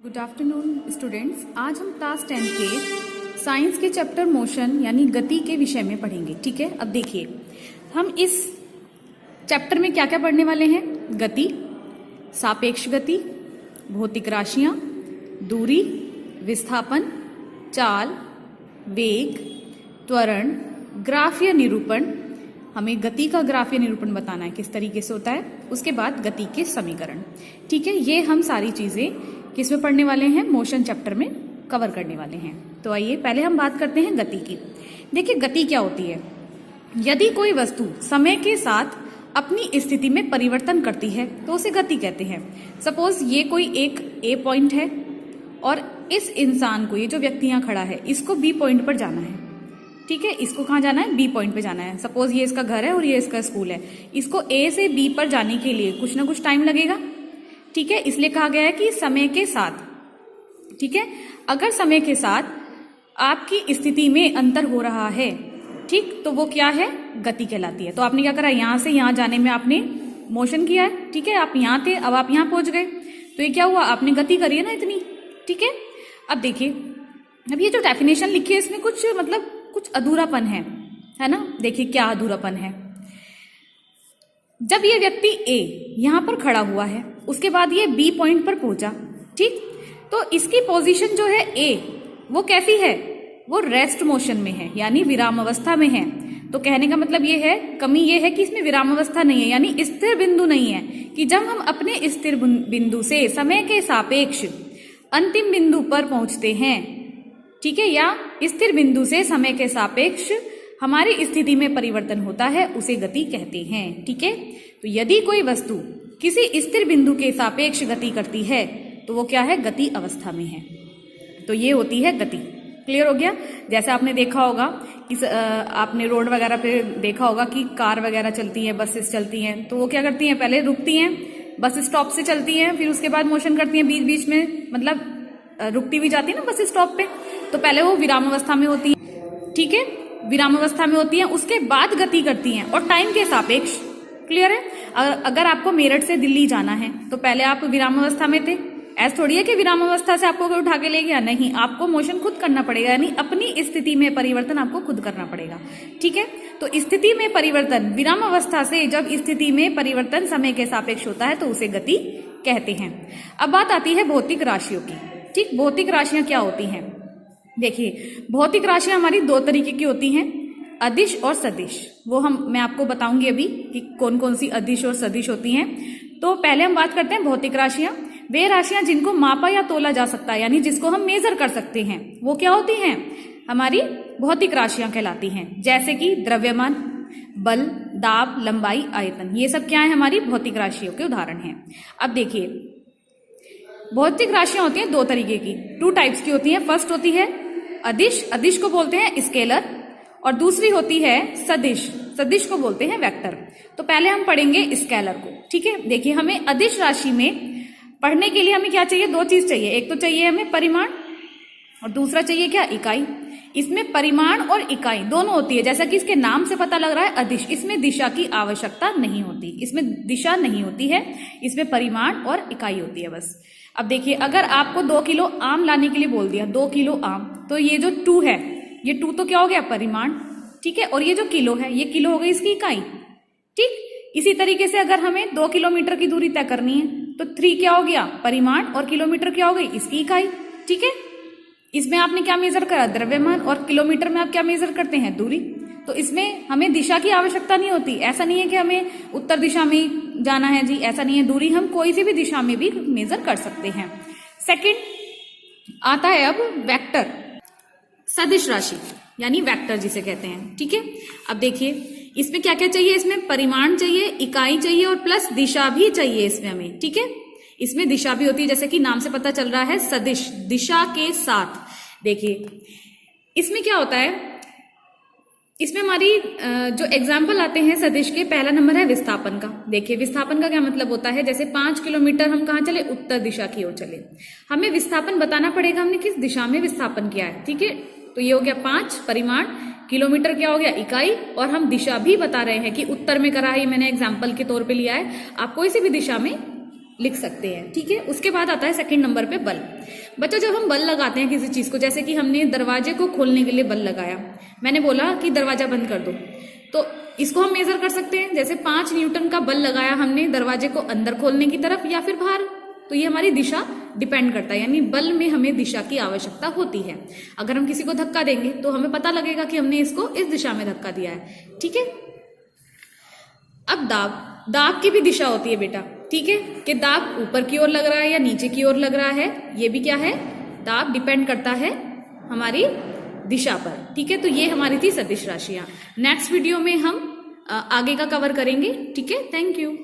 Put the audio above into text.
Good afternoon students. आज हम class 10 के साइंस के चैप्टर मोशन यानी गति के विषय में पढ़ेंगे। ठीक है, अब देखिए हम इस चैप्टर में क्या क्या पढ़ने वाले हैं। गति, सापेक्ष गति, भौतिक राशियां, दूरी, विस्थापन, चाल, वेग, त्वरण, ग्राफीय निरूपण। हमें गति का ग्राफीय निरूपण बताना है किस तरीके से होता है। उसके बाद गति के समीकरण। ठीक है, ये हम सारी चीजें किसमें पढ़ने वाले हैं, मोशन चैप्टर में कवर करने वाले हैं। तो आइए पहले हम बात करते हैं गति की। देखिए गति क्या होती है। यदि कोई वस्तु समय के साथ अपनी स्थिति में परिवर्तन करती है तो उसे गति कहते हैं। सपोज ये कोई एक ए पॉइंट है और इस इंसान को, ये जो व्यक्ति यहाँ खड़ा है, इसको बी पॉइंट पर जाना है। ठीक है, इसको कहाँ जाना है, बी पॉइंट पे जाना है। सपोज ये इसका घर है और ये इसका स्कूल है। इसको ए से बी पर जाने के लिए कुछ ना कुछ टाइम लगेगा। ठीक है, इसलिए कहा गया है कि समय के साथ। ठीक है, अगर समय के साथ आपकी स्थिति में अंतर हो रहा है, ठीक, तो वो क्या है, गति कहलाती है। तो आपने क्या करा, यहां से यहां जाने में आपने मोशन किया है। ठीक है, आप यहां थे, अब आप यहां पहुंच गए, तो ये क्या हुआ, आपने गति करी है ना इतनी। ठीक है, अब देखिए, अब ये जो डेफिनेशन लिखी है इसमें कुछ मतलब कुछ अधूरापन है ना। देखिए क्या अधूरापन है। जब ये व्यक्ति ए यहां पर खड़ा हुआ है, उसके बाद ये बी पॉइंट पर पहुंचा, ठीक, तो इसकी पोजीशन जो है ए, वो कैसी है, वो रेस्ट मोशन में है, यानी विराम अवस्था में है। तो कहने का मतलब ये है, कमी ये है कि इसमें विराम अवस्था नहीं है, यानी स्थिर बिंदु नहीं है। कि जब हम अपने स्थिर बिंदु से समय के सापेक्ष अंतिम बिंदु पर पहुंचते हैं, ठीक है, या स्थिर बिंदु से समय के सापेक्ष हमारी स्थिति में परिवर्तन होता है, उसे गति कहते हैं। ठीक है, तो यदि कोई वस्तु किसी स्थिर बिंदु के सापेक्ष गति करती है तो वो क्या है, गति अवस्था में है। तो ये होती है गति। क्लियर हो गया। जैसे आपने देखा होगा कि आपने रोड वगैरह पे देखा होगा कि कार वगैरह चलती हैं, बसेस चलती हैं, तो वो क्या करती हैं, पहले रुकती हैं, बस स्टॉप से चलती हैं, फिर उसके बाद मोशन करती हैं बीच बीच में, मतलब रुकती भी जाती है ना बस स्टॉप पे। तो पहले वो विराम अवस्था में होती है। ठीक है, विराम अवस्था में होती है, उसके बाद गति करती हैं और टाइम के सापेक्ष। क्लियर है। अगर आपको मेरठ से दिल्ली जाना है तो पहले आप विराम अवस्था में थे। ऐसा थोड़ी है कि विराम अवस्था से आपको कोई उठा के ले गया, नहीं, आपको मोशन खुद करना पड़ेगा, यानी अपनी स्थिति में परिवर्तन आपको खुद करना पड़ेगा। ठीक है, तो स्थिति में परिवर्तन, विराम अवस्था से जब स्थिति में परिवर्तन समय के सापेक्ष होता है तो उसे गति कहते हैं। अब बात आती है भौतिक राशियों की। ठीक, भौतिक राशियां क्या होती हैं। देखिए भौतिक राशियां हमारी दो तरीके की होती हैं, अदिश और सदिश। वो मैं आपको बताऊंगी अभी कि कौन कौन सी अदिश और सदिश होती हैं। तो पहले हम बात करते हैं भौतिक राशियां। वे राशियां जिनको मापा या तोला जा सकता है, यानी जिसको हम मेजर कर सकते हैं, वो क्या होती हैं, हमारी भौतिक राशियां कहलाती हैं। जैसे कि द्रव्यमान, बल, दाब, लंबाई, आयतन, ये सब क्या है, हमारी भौतिक राशियों के उदाहरण हैं। अब देखिए भौतिक राशियां होती हैं दो तरीके की, टू टाइप्स की होती हैं। फर्स्ट होती है अदिश, अदिश को बोलते हैं स्केलर, और दूसरी होती है सदिश, सदिश को बोलते हैं वेक्टर। तो पहले हम पढ़ेंगे स्केलर को। ठीक है, देखिए हमें अदिश राशि में पढ़ने के लिए हमें क्या चाहिए, दो चीज चाहिए। एक तो चाहिए हमें परिमाण और दूसरा चाहिए क्या, इकाई। इसमें परिमाण और इकाई दोनों होती है। जैसा कि इसके नाम से पता लग रहा है अदिश, इसमें दिशा की आवश्यकता नहीं होती, इसमें दिशा नहीं होती है, इसमें परिमाण और इकाई होती है बस। अब देखिए अगर आपको 2 किलो आम लाने के लिए बोल दिया, 2 किलो आम, तो ये जो 2 है, ये 2 तो क्या हो गया, परिमाण। ठीक है, और ये जो किलो है, ये किलो हो गई इसकी इकाई। ठीक, इसी तरीके से अगर हमें 2 किलोमीटर की दूरी तय करनी है तो 3 क्या हो गया, परिमाण, और किलोमीटर क्या हो गई, इसकी इकाई। ठीक है, इसमें आपने क्या मेजर करा, द्रव्यमान, और किलोमीटर में आप क्या मेजर करते हैं, दूरी। तो इसमें हमें दिशा की आवश्यकता नहीं होती। ऐसा नहीं है कि हमें उत्तर दिशा में जाना है जी, ऐसा नहीं है। दूरी हम कोई सी भी दिशा में भी मेजर कर सकते हैं। सेकंड आता है अब वेक्टर, सदिश राशि यानी वेक्टर जिसे कहते हैं। ठीक है, अब देखिए इसमें क्या क्या चाहिए, इसमें परिमाण चाहिए, इकाई चाहिए और प्लस दिशा भी चाहिए इसमें हमें। ठीक है, इसमें दिशा भी होती है, जैसे कि नाम से पता चल रहा है सदिश, दिशा के साथ। देखिए इसमें क्या होता है, इसमें हमारी जो एग्जाम्पल आते हैं सदिश के, पहला नंबर है विस्थापन का। देखिए विस्थापन का क्या मतलब होता है, जैसे 5 किलोमीटर हम कहाँ चले, उत्तर दिशा की ओर चले, हमें विस्थापन बताना पड़ेगा हमने किस दिशा में विस्थापन किया है। ठीक है, तो ये हो गया 5 परिमाण, किलोमीटर क्या हो गया, इकाई, और हम दिशा भी बता रहे हैं कि उत्तर में करा है, मैंने एग्जाम्पल के तौर पे लिया है। आप कोई सी भी दिशा में लिख सकते हैं, ठीक है। उसके बाद आता है सेकंड नंबर पे बल। बच्चों जब हम बल लगाते हैं किसी चीज को, जैसे कि हमने दरवाजे को खोलने के लिए बल लगाया, मैंने बोला कि दरवाजा बंद कर दो, तो इसको हम मेजर कर सकते हैं। जैसे 5 न्यूटन का बल लगाया हमने दरवाजे को अंदर खोलने की तरफ या फिर बाहर, तो ये हमारी दिशा डिपेंड करता है, यानी बल में हमें दिशा की आवश्यकता होती है। अगर हम किसी को धक्का देंगे तो हमें पता लगेगा कि हमने इसको इस दिशा में धक्का दिया है, ठीक है। अब दाब की भी दिशा होती है बेटा, ठीक है, कि दाब ऊपर की ओर लग रहा है या नीचे की ओर लग रहा है, ये भी क्या है, दाब डिपेंड करता है हमारी दिशा पर, ठीक है। तो ये हमारी थी सदिश राशियां। नेक्स्ट वीडियो में हम आगे का कवर करेंगे, ठीक है। Thank you.